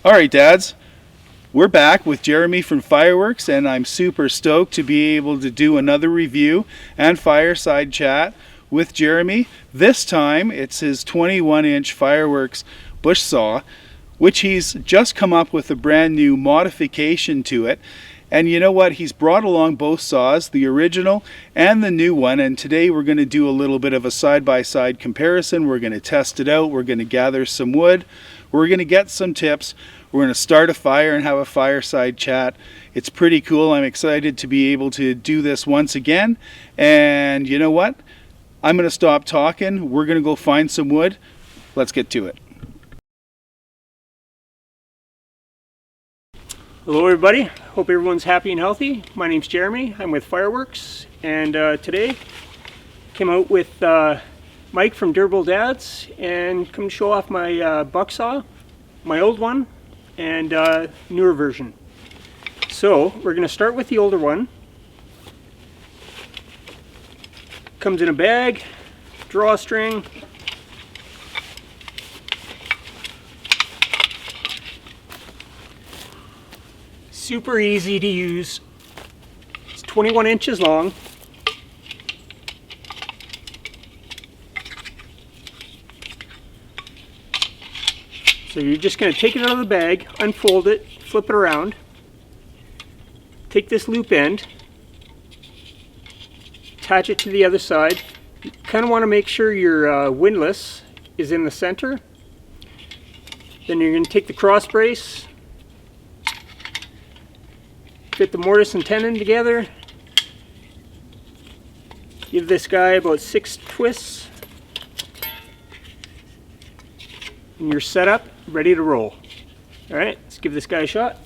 Alright dads, we're back with Jeremy from FIREWURX, and I'm super stoked to be able to do another review and fireside chat with Jeremy. This time it's his 21-inch FIREWURX bush saw, which he's just come up with a brand new modification to it. And you know what? He's brought along both saws, the original and the new one, and today we're going to do a little bit of a side-by-side comparison. We're going to test it out, we're going to gather some wood, we're going to get some tips, we're going to start a fire and have a fireside chat. It's pretty cool. I'm excited to be able to do this once again. And you know what? I'm going to stop talking, we're going to go find some wood. Let's get to it. Hello everybody, hope everyone's happy and healthy. My name's Jeremy, I'm with FIREWURX, and today came out with Mike from Durable Dads and come show off my buck saw, my old one and newer version. So we're going to start with the older one. Comes in a bag, drawstring, super easy to use. It's 21 inches long. So you're just going to take it out of the bag, unfold it, flip it around, take this loop end, attach it to the other side. You kind of want to make sure your windlass is in the center. Then you're going to take the cross brace, fit the mortise and tenon together, give this guy about 6 twists, and you're set up, ready to roll. Alright, let's give this guy a shot.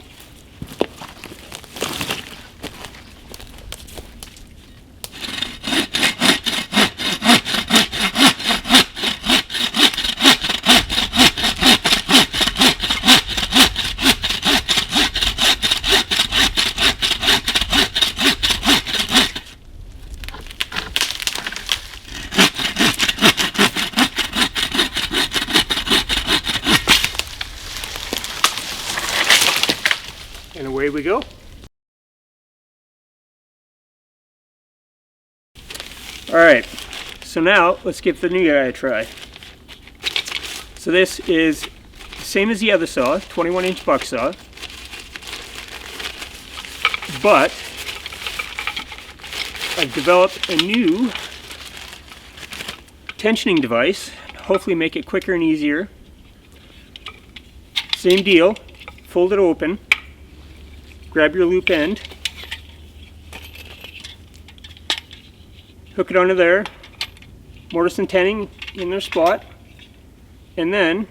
And away we go. Alright, so now let's give the new guy a try. So this is the same as the other saw, 21-inch buck saw, but I've developed a new tensioning device, hopefully make it quicker and easier. Same deal, fold it open. Grab your loop end, hook it onto there, mortise and tenon in their spot, and then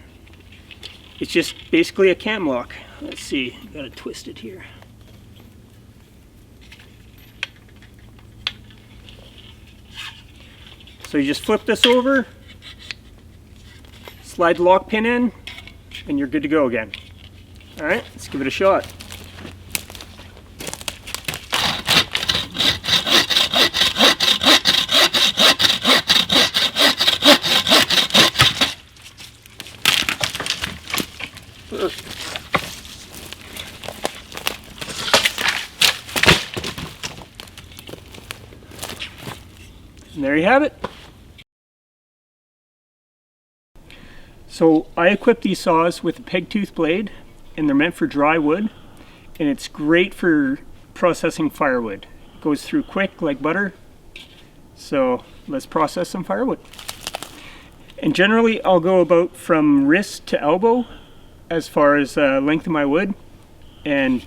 it's just basically a cam lock. Let's see, gotta twist it here. So you just flip this over, slide the lock pin in, and you're good to go again. Alright, let's give it a shot. And there you have it. So I equipped these saws with a peg tooth blade, and they're meant for dry wood, and it's great for processing firewood. It goes through quick like butter. So let's process some firewood. And generally I'll go about from wrist to elbow as far as length of my wood, and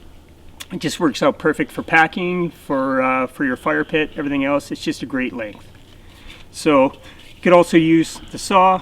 it just works out perfect for packing, for your fire pit, everything else. It's just a great length. So you could also use the saw.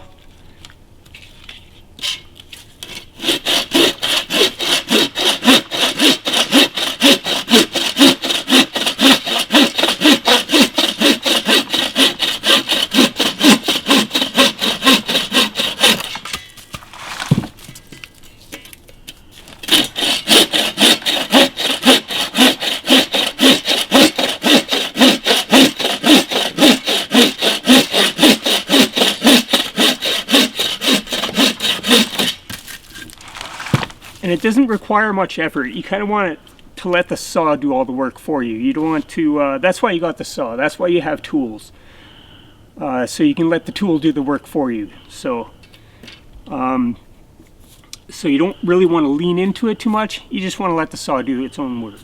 And it doesn't require much effort. You kind of want it to let the saw do all the work for you. You don't want to, that's why you got the saw. That's why you have tools. So you can let the tool do the work for you. So you don't really want to lean into it too much. You just want to let the saw do its own work.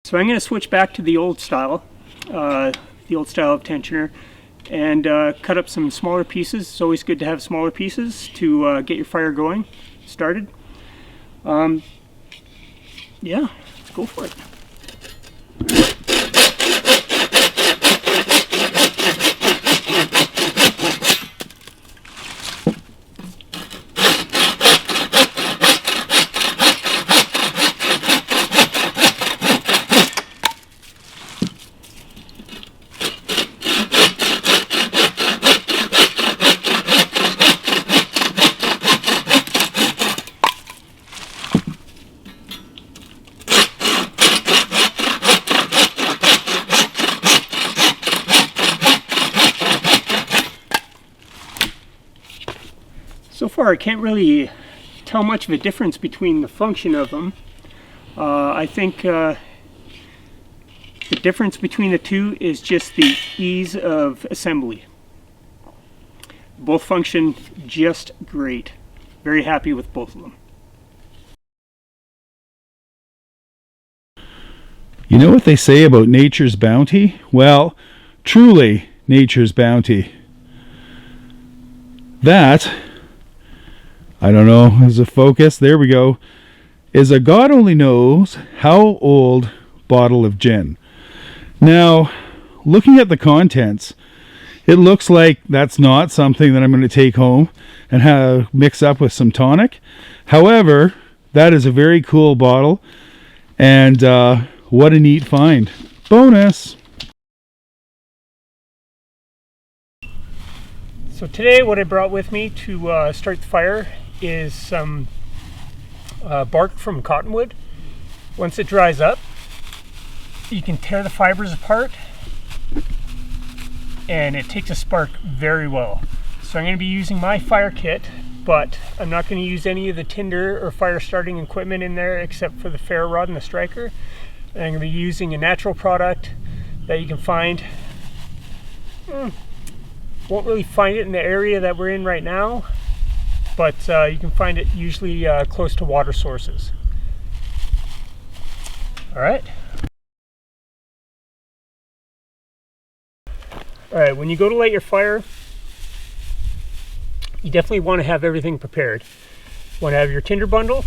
So I'm going to switch back to the old style of tensioner, and cut up some smaller pieces. It's always good to have smaller pieces to get your fire going, started. Yeah, let's go for it. So far I can't really tell much of a difference between the function of them. I think the difference between the two is just the ease of assembly. Both function just great. Very happy with both of them. You know what they say about nature's bounty? Well, truly nature's bounty. That, I don't know, is a focus, there we go, is a God only knows how old bottle of gin. Now, looking at the contents, it looks like that's not something that I'm going to take home and mix up with some tonic. However, that is a very cool bottle, and what a neat find. Bonus! So today what I brought with me to start the fire is some bark from cottonwood. Once it dries up, you can tear the fibers apart and it takes a spark very well. So I'm going to be using my fire kit, but I'm not going to use any of the tinder or fire starting equipment in there except for the ferro rod and the striker. And I'm going to be using a natural product that you can find. Won't really find it in the area that we're in right now, but you can find it usually close to water sources. Alright. Alright, when you go to light your fire, you definitely want to have everything prepared. You want to have your tinder bundle,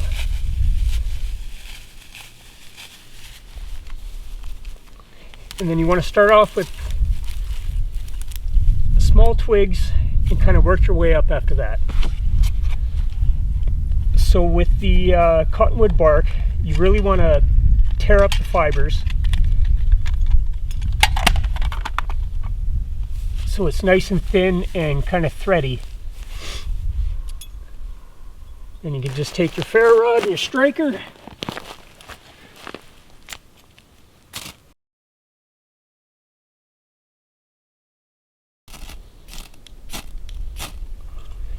and then you want to start off with small twigs and kind of work your way up after that. So with the cottonwood bark, you really want to tear up the fibers so it's nice and thin and kind of thready. Then you can just take your ferro rod and your striker,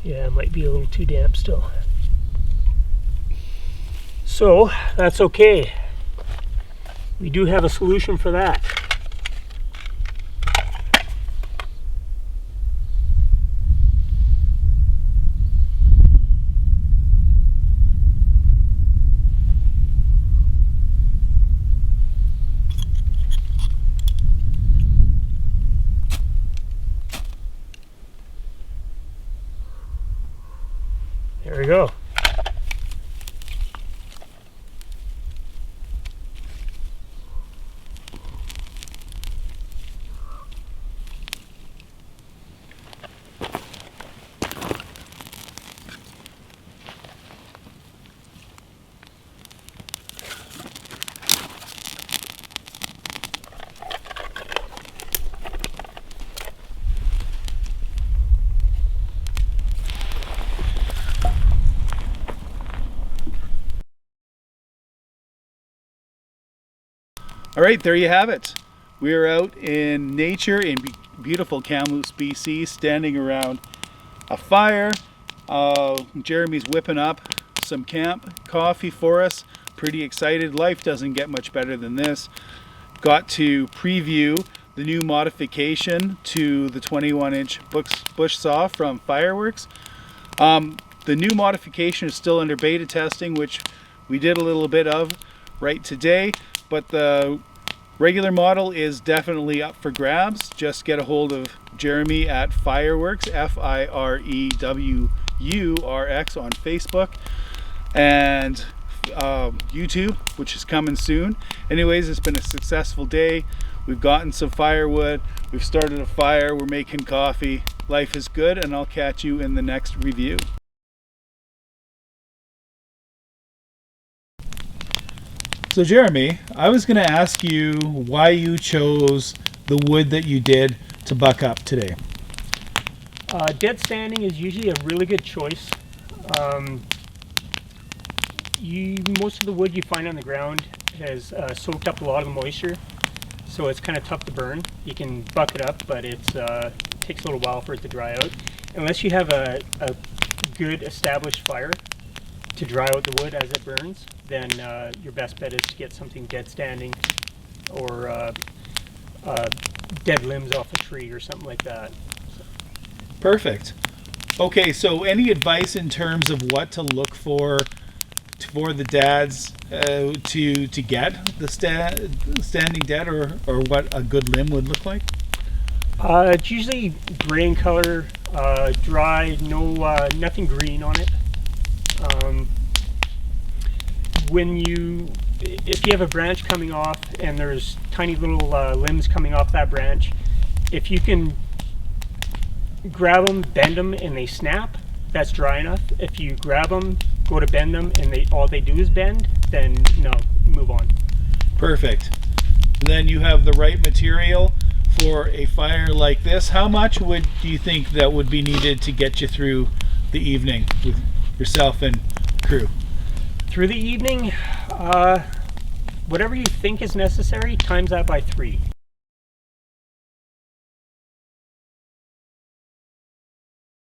yeah, it might be a little too damp still. So that's okay. We do have a solution for that. There we go. All right, there you have it. We are out in nature in beautiful Kamloops, BC, standing around a fire. Jeremy's whipping up some camp coffee for us. Pretty excited. Life doesn't get much better than this. Got to preview the new modification to the 21-inch bush saw from FIREWURX. The new modification is still under beta testing, which we did a little bit of right today, but the regular model is definitely up for grabs. Just get a hold of Jeremy at FIREWURX, FIREWURX on Facebook and YouTube, which is coming soon. Anyways, it's been a successful day. We've gotten some firewood, we've started a fire, we're making coffee. Life is good, and I'll catch you in the next review. So Jeremy, I was going to ask you why you chose the wood that you did to buck up today. Dead standing is usually a really good choice. Most of the wood you find on the ground has soaked up a lot of the moisture, so it's kind of tough to burn. You can buck it up, but it takes a little while for it to dry out. Unless you have a good established fire to dry out the wood as it burns, then your best bet is to get something dead standing or dead limbs off a tree or something like that. Perfect. Okay, so any advice in terms of what to look for the dads to get the standing dead, or what a good limb would look like? It's usually gray in color, dry, nothing green on it. If you have a branch coming off and there's tiny little limbs coming off that branch, if you can grab them, bend them, and they snap, that's dry enough. If you grab them, go to bend them, and all they do is bend, then no, move on. Perfect. Then you have the right material for a fire like this. How much do you think that would be needed to get you through the evening with yourself and crew? Through the evening, whatever you think is necessary, times that by 3.